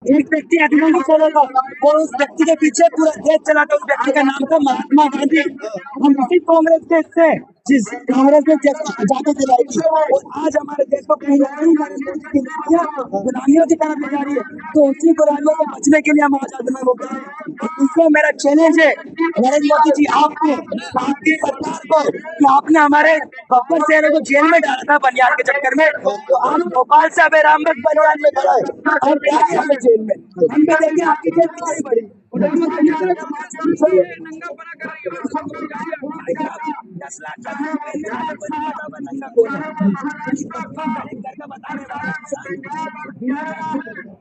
एक व्यक्ति अकेले नहीं चलेगा, वो उस व्यक्ति के पीछे पूरा देश चलाता है। उस व्यक्ति का नाम था महात्मा गांधी। हम इसी कांग्रेस देश से जिस कांग्रेस ने देश को आजादी दिलाई थी, और आज हमारे देश को कहीं ना कहीं नरेंद्र मोदी की नीतियां गुलामियों की तरफ ले जा रही है। तो उसी गुलामियों से बचने के लिए हम आजाद में हो गए। इसलिए मेरा चैलेंज है नरेंद्र मोदी जी, आपको, आपकी सरकार को, कि आपने हमारे गब्बर शेरों को जेल में डाला था बनियान के चक्कर में, तो आप भोपाल से अबे रामबग बनियान में खड़ा है और क्या किया हमें जेल में। हम भी देखें आपकी जेल कितनी बड़ी।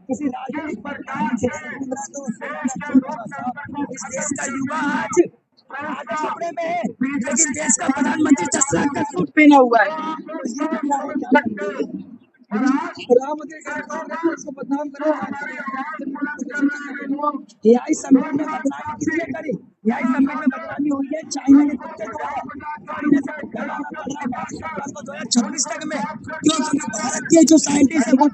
किसी राजनीतिक प्रकार से इस देश का युवा आज कपड़े में है, लेकिन देश का प्रधानमंत्री चश्मा का सूट पहना हुआ है। प्रधानमंत्री इसको बदनाम करो। एआई समिट में बदनामी किसने करी? एआई समिट में बदनामी हुई है चाइना के कुत्ते द्वारा। 2026 तक में, क्योंकि भारत के जो साइंटिस्ट है वो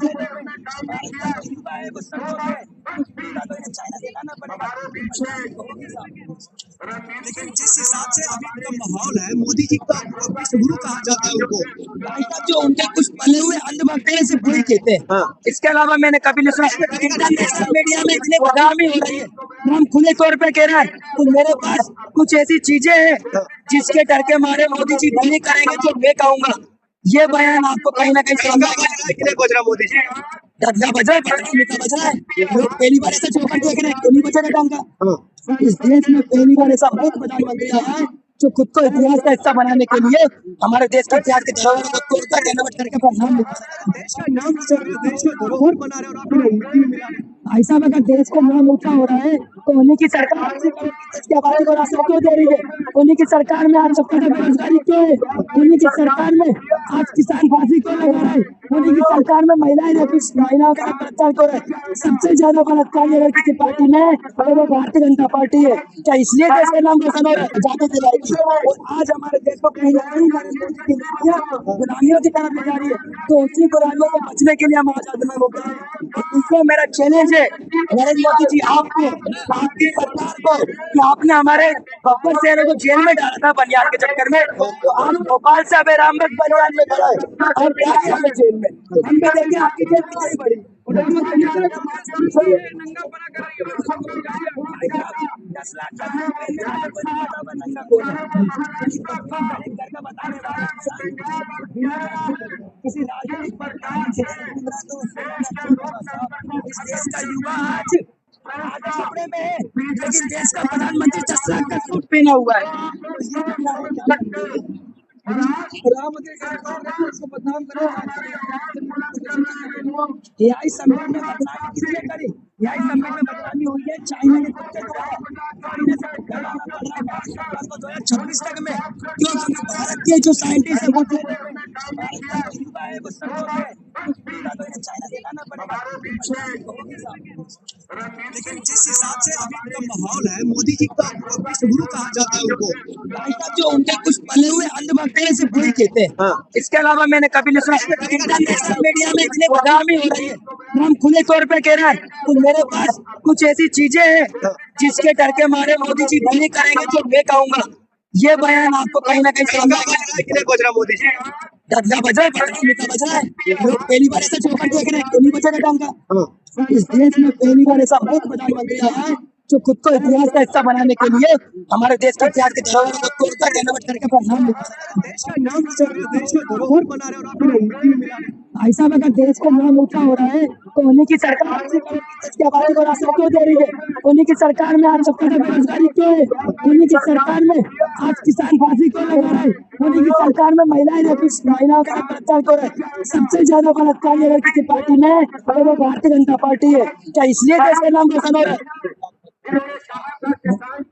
युवा है, वो सब लोग हैं, चाइना से लाना पड़ेगा। लेकिन जिस हिसाब से अभी का माहौल है, मोदी जी का गुरु कहा जाता है उनको, जो उनके कुछ पले हुए अंधभक्त से बुरी कहते हैं। इसके अलावा मैंने कभी नहीं सुना इंटरनेशनल मीडिया में इतनी बदनामी हो रही है, हम खुले तौर पे कह रहे हैं तो मेरे पास कुछ ऐसी चीजें हैं जिसके डर के मारे मोदी जी नहीं करेंगे जो मैं कहूंगा। ये बयान आपको कहीं ना कहीं बज रहा मोदी जी डंगा बज रहा है। लोग पहली बार ऐसा चौकट देख रहे हैं, क्यों नहीं बजेगा डंगा। इस देश में पहली बार ऐसा प्रधानमंत्री आया है जो खुद को इतिहास का हिस्सा बनाने के लिए हमारे देश के इतिहास के धरोहर को तोड़कर रेनोवेट करके अपना नाम देश का नाम देश का धरोहर बना रहे और ऐसा अगर देश का नाम ऊंचा हो रहा है तो उन्हीं की सरकार इसकी आबादी को रास्ता क्यों दे रही है? उन्हीं की सरकार में आज सबसे ज्यादा बेरोजगारी क्यों है? उन्हीं की सरकार में आज किसान फांसी क्यों लगा रहा है? उन्हीं की सरकार में महिलाओं का बलात्कार क्यों है? सबसे ज्यादा बलात्कार अगर किसी पार्टी में अगर वो भारतीय जनता पार्टी है, क्या इसलिए देश का नाम रोशन हो रहा है? आजादी दिलाई, और आज हमारे देश को कहीं ना कहीं नरेंद्र मोदी की नीतियां गुलामियों की तरफ ले जा रही है। तो उसी गुलामियों से बचने के लिए हम आजाद में हो गए। इसलिए मेरा चैलेंज है नरेंद्र मोदी जी, आपको, आपकी सरकार को, कि आपने हमारे गब्बर शेरों को जेल में डाला था बनियान के चक्कर में, तो आप भोपाल से अबे रामबग बनियान में खड़ा है और क्या किया हमें जेल में। हम भी देखें आपकी जेल कितनी बड़ी। किसी राजनीतिक प्रकार से इस देश का युवा आज कपड़े में है, लेकिन देश का प्रधानमंत्री चश्मा का सूट पहना हुआ है। प्रधानमंत्री इसको बदनाम करो। एआई समिट में बदनामी किसने करी? एआई समिट में बदनामी हुई है चाइना के कुत्ते द्वारा। 2026 तक में, क्योंकि भारत के जो साइंटिस्ट है वो युवा है, वो सब लोग हैं, चाइना से लाना पड़ेगा। लेकिन जिस हिसाब से अभी का माहौल है, मोदी जी का गुरु कहा जाता है उनको, जो उनके कुछ पले हुए अंधभक्त से बुरी कहते हैं। इसके अलावा मैंने कभी नहीं सुना इंटरनेशनल मीडिया में इतनी बदनामी हो रही है, हम खुले तौर पे कह रहे हैं तो मेरे पास कुछ ऐसी चीजें हैं जिसके डर के मारे मोदी जी नहीं करेंगे जो मैं कहूंगा। ये बयान आपको कहीं ना कहीं बज रहा मोदी जी डंगा बज रहा है। लोग पहली बार ऐसा चौकट देख रहे हैं, क्यों नहीं बजेगा डंगा। इस देश में पहली बार ऐसा प्रधानमंत्री आया है जो खुद को इतिहास का हिस्सा बनाने के लिए हमारे देश के इतिहास के धरोहर को तोड़कर रेनोवेट करके अपना नाम देश का नाम देश का धरोहर बना रहे और ऐसा अगर देश का नाम ऊंचा हो रहा है तो उन्हीं की सरकार इसकी आबादी को रास्ता क्यों दे रही है? उन्हीं की सरकार में आज सबसे ज्यादा बेरोजगारी क्यों है? उन्हीं की सरकार में आज किसान फांसी क्यों लगा रहा है? उन्हीं की सरकार में महिलाओं का बलात्कार क्यों है? सबसे ज्यादा बलात्कार अगर किसी पार्टी में अगर वो भारतीय जनता पार्टी है, क्या इसलिए देश का नाम रोशन हो रहा है?